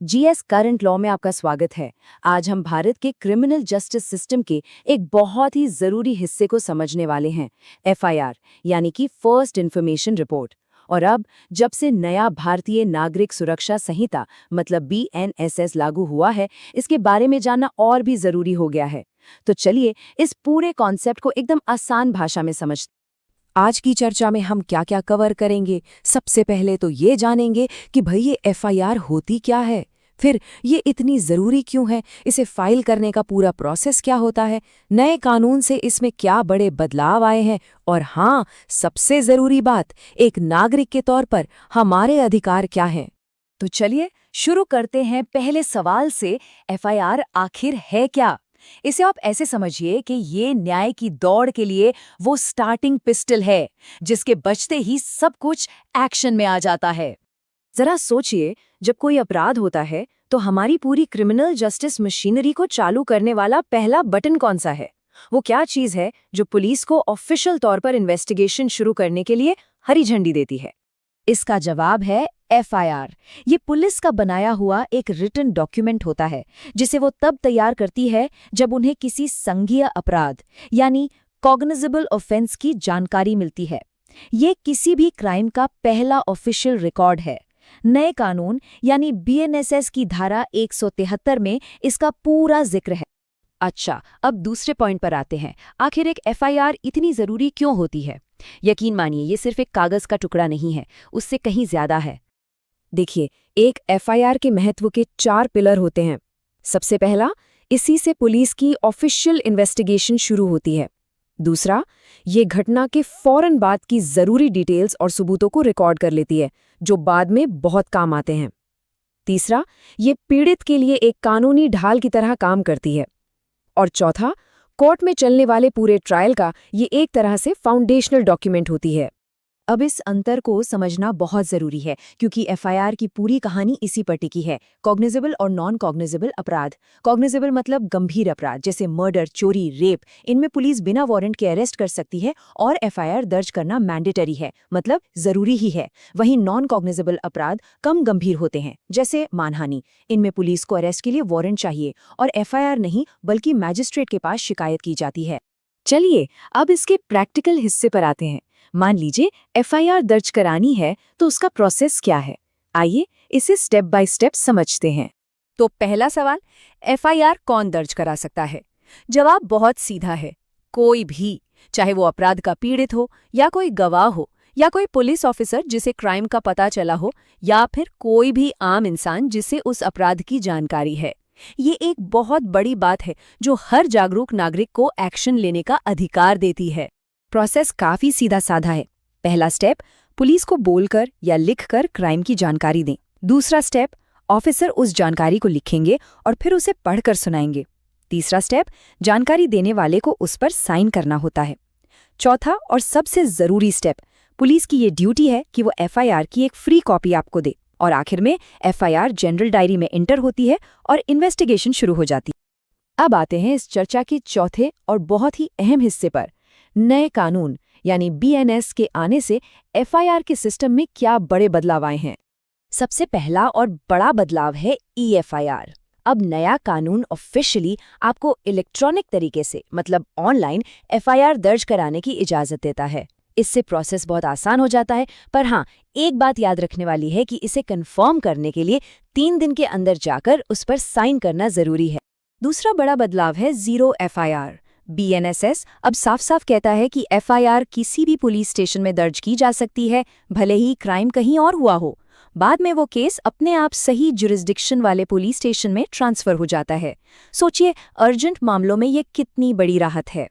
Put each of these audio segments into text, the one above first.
GS current law में आपका स्वागत है। आज हम भारत के क्रिमिनल जस्टिस सिस्टम के एक बहुत ही जरूरी हिस्से को समझने वाले हैं, एफआईआर यानी कि फर्स्ट इन्फॉर्मेशन रिपोर्ट। और अब जब से नया भारतीय नागरिक सुरक्षा संहिता मतलब बीएनएसएस लागू हुआ है, इसके बारे में जानना और भी जरूरी हो गया है। तो चलिए इस पूरे कॉन्सेप्ट को एकदम आसान भाषा में समझते। आज की चर्चा में हम क्या क्या कवर करेंगे। सबसे पहले तो ये जानेंगे कि भाई ये एफआईआर होती क्या है, फिर ये इतनी ज़रूरी क्यों है, इसे फाइल करने का पूरा प्रोसेस क्या होता है, नए कानून से इसमें क्या बड़े बदलाव आए हैं, और हाँ, सबसे ज़रूरी बात, एक नागरिक के तौर पर हमारे अधिकार क्या हैं। तो चलिए शुरू करते हैं पहले सवाल से। एफआईआर आखिर है क्या? इसे आप ऐसे समझिए कि ये न्याय की दौड़ के लिए वो स्टार्टिंग पिस्टल है, जिसके बजते ही सब कुछ एक्शन में आ जाता है। जरा सोचिए, जब कोई अपराध होता है तो हमारी पूरी क्रिमिनल जस्टिस मशीनरी को चालू करने वाला पहला बटन कौन सा है? वो क्या चीज है जो पुलिस को ऑफिशियल तौर पर इन्वेस्टिगेशन शुरू करने के लिए हरी झंडी देती है? इसका जवाब है एफआईआर। ये पुलिस का बनाया हुआ एक रिटन डॉक्यूमेंट होता है, जिसे वो तब तैयार करती है जब उन्हें किसी संज्ञेय अपराध यानी कॉग्निजेबल ऑफेंस की जानकारी मिलती है। ये किसी भी क्राइम का पहला ऑफिशियल रिकॉर्ड है। नए कानून यानी बीएनएसएस की धारा 173 में इसका पूरा जिक्र है। अच्छा, अब दूसरे पॉइंट पर आते हैं। आखिर एक एफआईआर इतनी जरूरी क्यों होती है? यकीन मानिए, ये सिर्फ एक कागज का टुकड़ा नहीं है, उससे कहीं ज्यादा है। देखिए, एक एफआईआर के महत्व के 4 पिलर होते हैं। सबसे पहला, इसी से पुलिस की ऑफिशियल इन्वेस्टिगेशन शुरू होती है। दूसरा, ये घटना के फौरन बाद की जरूरी डिटेल्स और सबूतों को रिकॉर्ड कर लेती है, जो बाद में बहुत काम आते हैं। तीसरा, ये पीड़ित के लिए एक कानूनी ढाल की तरह काम करती है। और चौथा, कोर्ट में चलने वाले पूरे ट्रायल का ये एक तरह से फाउंडेशनल डॉक्यूमेंट होती है। अब इस अंतर को समझना बहुत जरूरी है, क्योंकि एफआईआर की पूरी कहानी इसी पर टिकी है। कॉग्निजेबल और नॉन कॉग्निजेबल अपराध। कॉग्निजेबल मतलब गंभीर अपराध जैसे मर्डर, चोरी, रेप, इनमें पुलिस बिना वारंट के अरेस्ट कर सकती है और एफआईआर दर्ज करना मैंडेटरी है, मतलब जरूरी ही है। वहीं नॉन कॉग्निजेबल अपराध कम गंभीर होते हैं, जैसे मानहानि। इनमें पुलिस को अरेस्ट के लिए वारंट चाहिए और एफआईआर नहीं बल्कि मैजिस्ट्रेट के पास शिकायत की जाती है। चलिए अब इसके प्रैक्टिकल हिस्से पर आते हैं। मान लीजिए एफआईआर दर्ज करानी है, तो उसका प्रोसेस क्या है? आइए इसे स्टेप बाय स्टेप समझते हैं। तो पहला सवाल, एफआईआर कौन दर्ज करा सकता है? जवाब बहुत सीधा है, कोई भी, चाहे वो अपराध का पीड़ित हो या कोई गवाह हो या कोई पुलिस ऑफिसर जिसे क्राइम का पता चला हो, या फिर कोई भी आम इंसान जिसे उस अपराध की जानकारी है। ये एक बहुत बड़ी बात है जो हर जागरूक नागरिक को एक्शन लेने का अधिकार देती है। प्रोसेस काफी सीधा साधा है। पहला स्टेप, पुलिस को बोलकर या लिखकर क्राइम की जानकारी दें। दूसरा स्टेप, ऑफिसर उस जानकारी को लिखेंगे और फिर उसे पढ़कर सुनाएंगे। तीसरा स्टेप, जानकारी देने वाले को उस पर साइन करना होता है। चौथा और सबसे जरूरी स्टेप, पुलिस की ये ड्यूटी है कि वो एफआईआर की एक फ्री कॉपी आपको दे। और आखिर में एफआईआर जनरल डायरी में एंटर होती है और इन्वेस्टिगेशन शुरू हो जाती है। अब आते हैं इस चर्चा के चौथे और बहुत ही अहम हिस्से पर। नए कानून यानी बीएनएस के आने से एफआईआर के सिस्टम में क्या बड़े बदलाव आए हैं? सबसे पहला और बड़ा बदलाव है ईएफआईआर। अब नया कानून ऑफिशियली आपको इलेक्ट्रॉनिक तरीके से मतलब ऑनलाइन एफआईआर दर्ज कराने की इजाजत देता है। इससे प्रोसेस बहुत आसान हो जाता है, पर हाँ, एक बात याद रखने वाली है कि इसे कंफर्म करने के लिए 3 दिन के अंदर जाकर उस पर साइन करना जरूरी है। दूसरा बड़ा बदलाव है जीरो एफआईआर। बीएनएसएस अब साफ साफ कहता है कि एफआईआर किसी भी पुलिस स्टेशन में दर्ज की जा सकती है, भले ही क्राइम कहीं और हुआ हो। बाद में वो केस अपने आप सही जुरिस्डिक्शन वाले पुलिस स्टेशन में ट्रांसफर हो जाता है। सोचिए, अर्जेंट मामलों में ये कितनी बड़ी राहत है।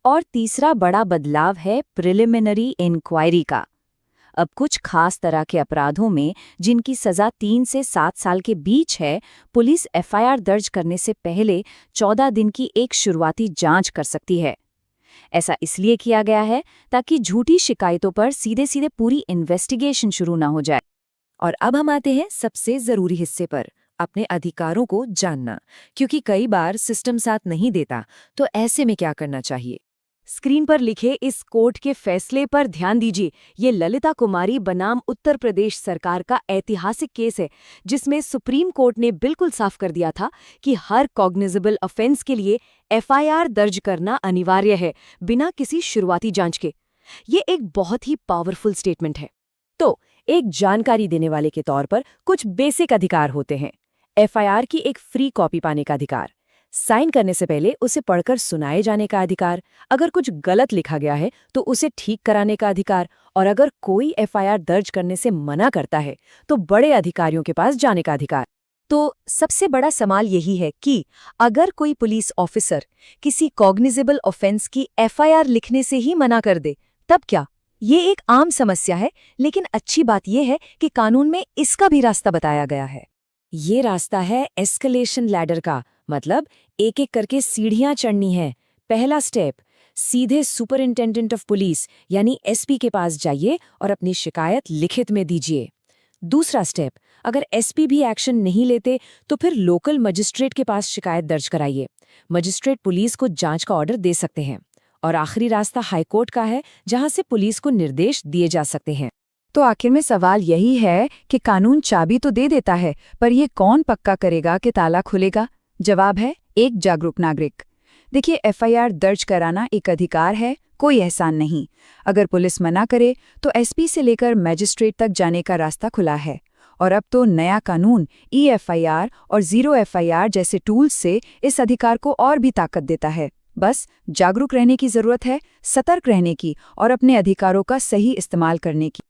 और तीसरा बड़ा बदलाव है प्रिलिमिनरी इंक्वायरी का। अब कुछ खास तरह के अपराधों में, जिनकी सजा 3 से 7 साल के बीच है, पुलिस एफआईआर दर्ज करने से पहले 14 दिन की एक शुरुआती जांच कर सकती है। ऐसा इसलिए किया गया है ताकि झूठी शिकायतों पर सीधे सीधे पूरी इन्वेस्टिगेशन शुरू ना हो जाए। और अब हम आते हैं सबसे जरूरी हिस्से पर, अपने अधिकारों को जानना। क्योंकि कई बार सिस्टम साथ नहीं देता, तो ऐसे में क्या करना चाहिए? स्क्रीन पर लिखे इस कोर्ट के फैसले पर ध्यान दीजिए। ये ललिता कुमारी बनाम उत्तर प्रदेश सरकार का ऐतिहासिक केस है, जिसमें सुप्रीम कोर्ट ने बिल्कुल साफ कर दिया था कि हर कॉग्निजेबल ऑफेंस के लिए एफआईआर दर्ज करना अनिवार्य है, बिना किसी शुरुआती जांच के। ये एक बहुत ही पावरफुल स्टेटमेंट है। तो एक जानकारी देने वाले के तौर पर कुछ बेसिक अधिकार होते हैं। एफआईआर की एक फ्री कॉपी पाने का अधिकार, साइन करने से पहले उसे पढ़कर सुनाए जाने का अधिकार, अगर कुछ गलत लिखा गया है तो उसे ठीक कराने का अधिकार, और अगर कोई एफआईआर दर्ज करने से मना करता है तो बड़े अधिकारियों के पास जाने का अधिकार। तो सबसे बड़ा सवाल यही है कि अगर कोई पुलिस ऑफिसर किसी कॉग्निजेबल ऑफेंस की एफआईआर लिखने से ही मना कर दे, तब क्या? ये एक आम समस्या है, लेकिन अच्छी बात यह है कि कानून में इसका भी रास्ता बताया गया है। ये रास्ता है एस्केलेशन लैडर का, मतलब एक एक करके सीढ़ियां चढ़नी है। पहला स्टेप, सीधे सुपरिंटेंडेंट ऑफ पुलिस यानी एसपी के पास जाइए और अपनी शिकायत लिखित में दीजिए। दूसरा स्टेप, अगर एसपी भी एक्शन नहीं लेते तो फिर लोकल मजिस्ट्रेट के पास शिकायत दर्ज कराइए। मजिस्ट्रेट पुलिस को जांच का ऑर्डर दे सकते हैं। और आखिरी रास्ता हाईकोर्ट का है, जहां से पुलिस को निर्देश दिए जा सकते हैं। तो आखिर में सवाल यही है कि कानून चाबी तो दे देता है, पर यह कौन पक्का करेगा कि ताला खुलेगा? जवाब है एक जागरूक नागरिक। देखिए, एफआईआर दर्ज कराना एक अधिकार है, कोई एहसान नहीं। अगर पुलिस मना करे तो एसपी से लेकर मजिस्ट्रेट तक जाने का रास्ता खुला है। और अब तो नया कानून ई-एफआईआर और जीरो एफआईआर जैसे टूल्स से इस अधिकार को और भी ताकत देता है। बस जागरूक रहने की जरूरत है, सतर्क रहने की और अपने अधिकारों का सही इस्तेमाल करने की।